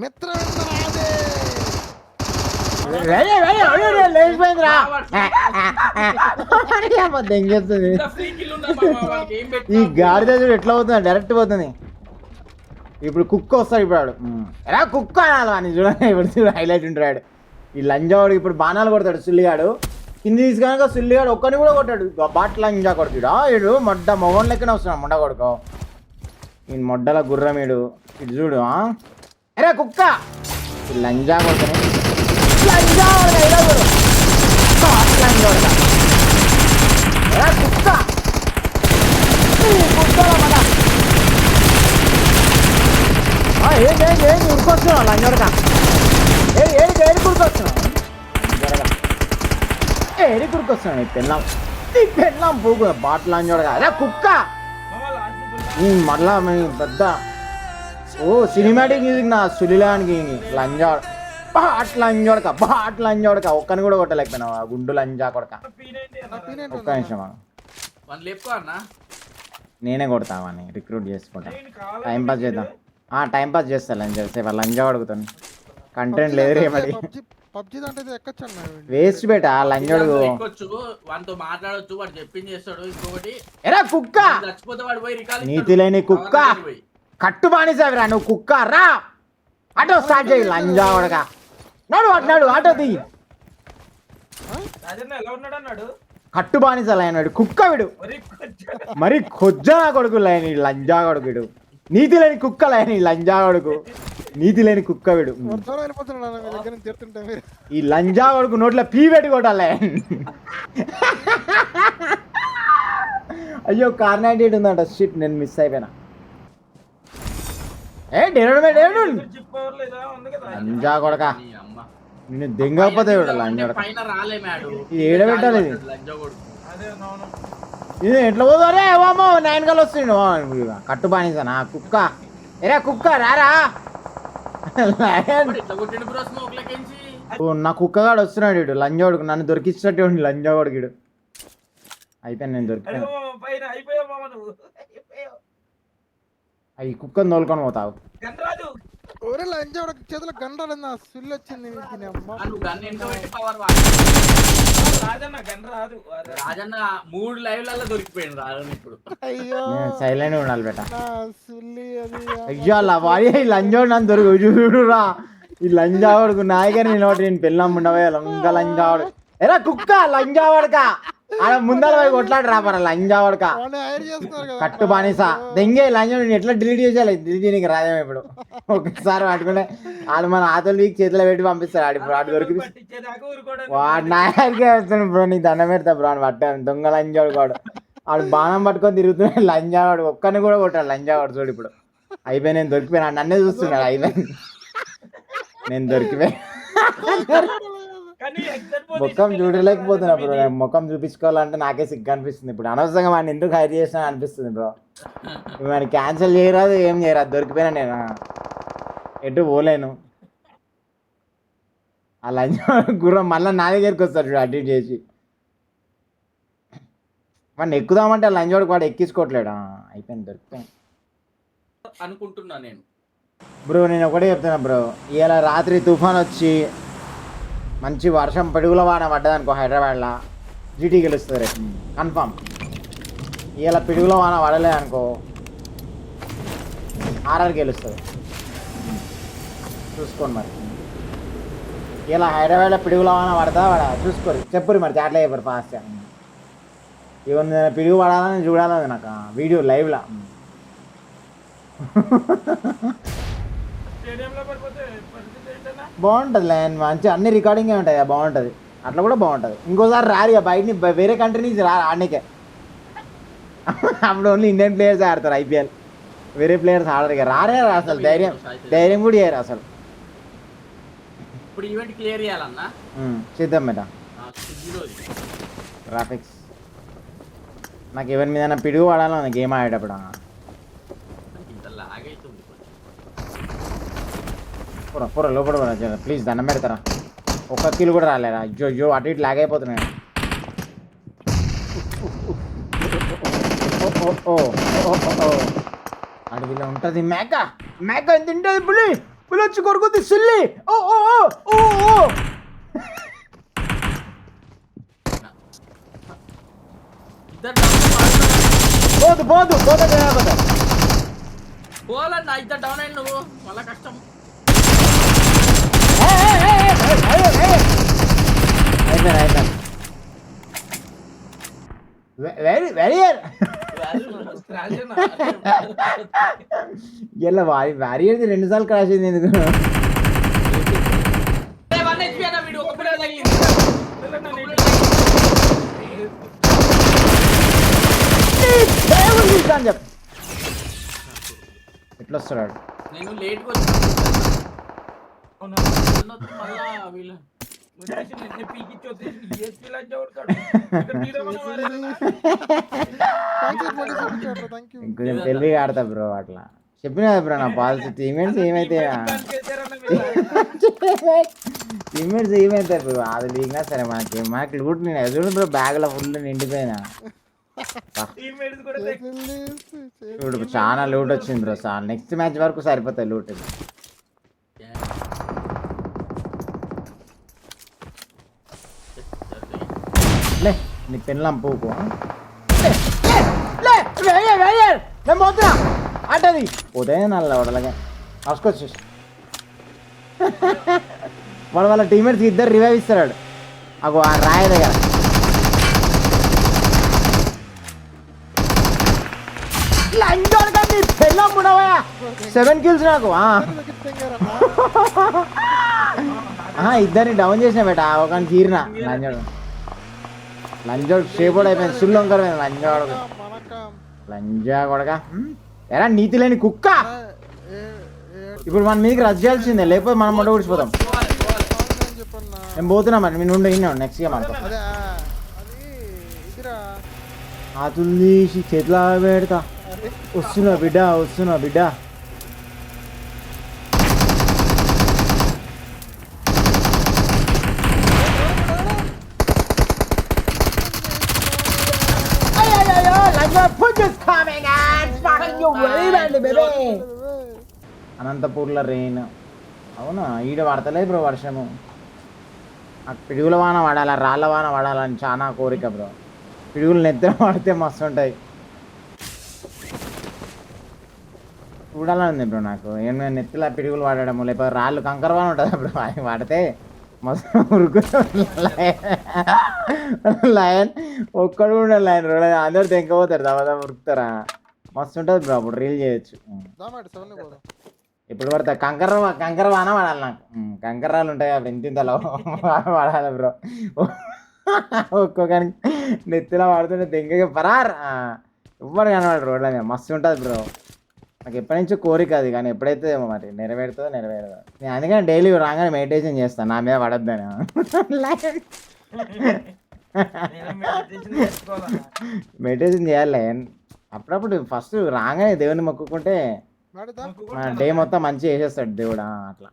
మిత్రవిందరాదే లేచిపోయిందిరా దెంగేస్తుంది. ఈ గాడిద చూడు ఎట్లా పోతుంది, డైరెక్ట్ పోతుంది. ఇప్పుడు కుక్క వస్తాడు ఇప్పుడు వాడు. ఎలా కుక్క అనాలి అని చూడండి. ఇప్పుడు చూడు హైలైట్ ఉంటాడు ఈ లంజావాడు. ఇప్పుడు బాణాలు కొడతాడు సుల్లిగాడు. కింది తీసుకున్నాక సుల్లిగాడు ఒక్కని కూడా కొట్టాడు. బాట్ లంజా కొడుతాడు. ఇడు మొడ్డ మొగన్ లెక్కనే వస్తున్నాడు మొండ కొడుకో. ఈ మొడ్డల గుర్రమీడు ఇటు చూడు. అరే కుక్క లంజా కొడుతానే లంజా కుక్క ఏంటి ఉరికొస్తున్నావు లంజోడక? ఏడి కురికొస్తున్నావు? ఏడి కురికొస్తున్నావు? నీ పెళ్ళాం పోగు బాట్ లంజోడక. అరే కుక్క మళ్ళా పెద్ద సినిమాటిక్ మ్యూజిక్ నా సులిలానికి లంజాడ బాట్ లంజోడక. ఒక్కని కూడా కొట్టలేకపోయినావా గుండు లంజా కొడక. ఒక్క నిమిషం నేనే కొడతావని రిక్రూట్ చేసుకుంటా. టైంపాస్ చేద్దాం. టైంపాస్ చేస్తా లంజా అడుగుతాను. కంటెంట్ లేదు రే మరి. వేస్ట్ బేటా లంజోడు మాట్లాడొచ్చు. వాడు చెప్పింది చేస్తాడు. ఇంకొకటి ఎరా కుక్క నీతి లేని కుక్క కట్టు బానిసావిరా నువ్వు కుక్క. రా ఆటో స్టార్ట్ చేయి లంజా కొడక. నాడు ఆటో తీ. కట్టు బానిసలైనాడు కుక్క విడు. మరి కొజ్జనా కొడుకు లేని లంజా కొడుకుడు. నీతి లేని కుక్క లేని లంజా కొడుకు. నీతి లేని కుక్క విడు. ఈ లంజా కొడుకు నోట్లో పీ పెట్టి కొట్టాలే. అయ్యో కార్నాటిడ్ ఉందంట. షిట్ నేను మిస్ అయిపోయినా. లంజా కొడక నిన్ను దెంగకపోతే లంజా ఏడబెట్టాలి. ఇది ఎట్లా పోతారే ఏమో 9 గల్ వస్తుండు. కట్టు బానిసానా కుక్క. ఎరా కుక్క రారా. నా కుక్కగాడు వస్తున్నాడు ఇడు లంజోడుకు. నన్ను దొరికిచ్చినట్టు లంజోడుకి ఇడు. అయిపోయాను నేను దొరికిపోయాను. ఈ కుక్కను తోలుకొని పోతావు. చేతిలో గండ్రాలు సుల్లు వచ్చింది. అయ్యో సైలెంట్ ఉండాలి బేట. అయ్యో అలా వాడి లంజోడు నన్ను దొరికి చూడురా. ఈ లంజావాడుకు నాయగారు నేను పెళ్ళం ఉండవే లంగ లంజావాడు. ఎరా కుక్క లంజావాడక ముందర పోయి కొట్లాడు రాపరా లంజావాడక. కట్టు బానిసా దెంగే లంజోడు ఎట్లా డిలీట్ చేసేయాలి. డిలీట్ చేయడానికి రాదేమో ఇప్పుడు. ఒకసారి పట్టుకుంటే వాడు మన ఆతలు వీక్ చేతిలో పెట్టి పంపిస్తాడు. ఆడు ఇప్పుడు వాడు దొరికి వాడు నాయకే వస్తాడు బ్రో. నీకు దండం పెడతా బ్రో అని పట్టాను. దొంగ లంజావాడు వాడు. వాడు బాణం పట్టుకొని తిరుగుతున్నాడు లంజావాడు. ఒక్కని కూడా కొట్టాడు లంజావాడు. చూడు ఇప్పుడు అయిపోయి నేను దొరికిపోయినా. నన్నే చూస్తున్నాడు. అయిపోయి నేను దొరికిపోయి ముఖం చూడలేకపోతున్నా బ్రో. ముఖం చూపించుకోవాలంటే నాకే సిగ్గు అనిపిస్తుంది. ఇప్పుడు అనవసరంగా వాడిని ఎందుకు హైర్ చేసినా అనిపిస్తుంది బ్రో. వాడిని క్యాన్సిల్ చేయరాదు ఏం చేయరాదు. దొరికిపోయినా నేను ఎటు పోలేను. అలా గుర్రం మళ్ళీ నా దగ్గరికి వస్తాడు చూడు అటు చేసి. వాడిని ఎక్కుదామంటే లంజోడికి వాడు ఎక్కించుకోవట్లేడు. అయిపోయింది దొరికిపోయాను అనుకుంటున్నా నేను బ్రో. నేను ఒకటే చెప్తున్నా బ్రో. ఇవాళ రాత్రి తుఫాన్ వచ్చి మంచి వర్షం పిడుగుల వాన పడ్డదనుకో హైదరాబాద్లో జీటీ గెలుస్తుంది రేపు కన్ఫామ్. ఇలా పిడుగుల వాన పడలే అనుకో ఆర్ఆర్ గెలుస్తుంది. చూసుకోండి మరి. ఇలా హైదరాబాద్లో పిడుగుల వాన పడతా చూసుకోరు చెప్పురు మరి. చాట్లే చెప్పారు ఫాస్ట్గా. ఇవన్నీ పిడుగు పడాలని చూడాలని నాకు వీడియో లైవ్లో. బాగుంటుంది లైన్ మంచి అన్ని రికార్డింగే ఉంటాయి. బాగుంటుంది అట్లా కూడా బాగుంటుంది. ఇంకోసారి రారు ఇక బయట వేరే కంట్రీ నుంచి ఆడనికే. అప్పుడు ఓన్లీ ఇండియన్ ప్లేయర్స్ ఆడతారు ఐపీఎల్. వేరే ప్లేయర్స్ ఆడరు ఇక. రారే అసలు ధైర్యం కూడా చేయరు అసలు. చేద్దాం మేడం. గ్రాఫిక్స్ నాకు ఎవరి మీద పిడుగు పడాలి గేమ్ ఆడేటప్పుడు. పూర లోపల ప్లీజ్ దండం పెడతారా. ఒక్క కిల్ కూడా రాలేరా. అయ్యో అటు ఇటు లాగ్ అయిపోతున్నాయి. అడవిలో ఉంటుంది మేక. మేక ఎంత ఉంటుంది పులి. వచ్చి కొరుకుద్ది సుల్లి. ఓ ఓ ఓ ఓ ఓ ఇద్దరు down మాట్లాడు. పోదు పోదు పోతే పోవాలన్నా ఇద్దరు డౌన్ అయ్యి నువ్వు మళ్ళా కష్టం. అయిపోయాను వెరీ వెరీ ఇలా వారియర్ 2 సార్లు క్రాష్ అయింది ఎందుకు? అని చెప్పు ఎట్లా వస్తాడు నేను లేట్గా ఇంకొంచెం తెలివిగా ఆడతా బ్రో అట్లా చెప్పినా బ్రో నా పాలసీ టీమేట్స్ ఏమైతాయి బ్రో అది లీగినా సరే మనకి లూట్ నేను ఎదురు బ్రో బ్యాగ్లో ఫుల్ నిండిపోయినా చూడు చాలా లూట్ వచ్చింది బ్రో సార్ నెక్స్ట్ మ్యాచ్ వరకు సరిపోతాయి లూట్ లే నీ పెళ్ళం పూకు నేను పోతున్నా అటది పోతే నల్ల వడలగా రాసుకొచ్చి వాడు వాళ్ళ టీమేట్స్ ఇద్దరు రివైవ్ ఇస్తాడు అగో ఆ రాయ దగ్గర పెళ్ళం పుడవా 7 kills నాకు ఇద్దరిని డౌన్ చేసిన బేట ఒక తీరిన లంజోడు షేపోడు అయిపోయింది సుల్లంకరమైంది లంజా కొడక ఎరా నీతి లేని కుక్క ఇప్పుడు మన మీదకి రద్దు చేయాల్సిందే లేకపోతే మనం మొట్ట ఊడిచిపోతాం నేను పోతున్నా మరి మీ నుండి విన్నాను నెక్స్ట్ గా మనకు ఆతులు తీసి చేతిలో పెడతా వస్తున్నా బిడ్డ అనంతపూర్లో రెయిన్ అవునా ఈడ పడతలేదు బ్రో వర్షము పిడుగుల వాన పడాల రాళ్ళ వాన పడాలని చాలా కోరిక బ్రో పిడుగులు నెత్తిన పడితే మస్తు ఉంటాయి చూడాలని ఉంది బ్రో నాకు ఏమైనా నెత్తిలా పిడుగులు పడడము లేకపోతే రాళ్ళు కంకర వాన ఉంటుంది బ్రో అవి పడితే మస్తు ఉరుకుతుంది లయన్ ఒక్కడు కూడా లయన్ అందరు తెంకపోతారు దాదాపు ఉరుకుతారా మస్తు ఉంటుంది బ్రో అప్పుడు రీల్ చేయొచ్చు ఇప్పుడు పడతా కంకర వాన పడాలి నాకు కంకరాలు ఉంటాయి అప్పుడు ఇంతలో పడాలి బ్రో ఒక్కొక్కరికి నెత్తిలో పడుతుంటే తెంగగా పరార్ ఎవ్వరు కనవాడు రోడ్ల మీద మస్తు ఉంటుంది బ్రో నాకు ఎప్పటి నుంచో కోరిక అది కానీ ఎప్పుడైతే మరి నెరవేరుతుందో నేను అందుకని డైలీ రాగానే మెడిటేషన్ చేస్తాను నా మీద పడద్దని మెడిటేషన్ చేయాలి అప్పుడప్పుడు ఫస్ట్ రాగానే దేవుని మొక్కుకుంటే డే మొత్తం మంచిగా చేసేస్తాడు దేవుడు అట్లా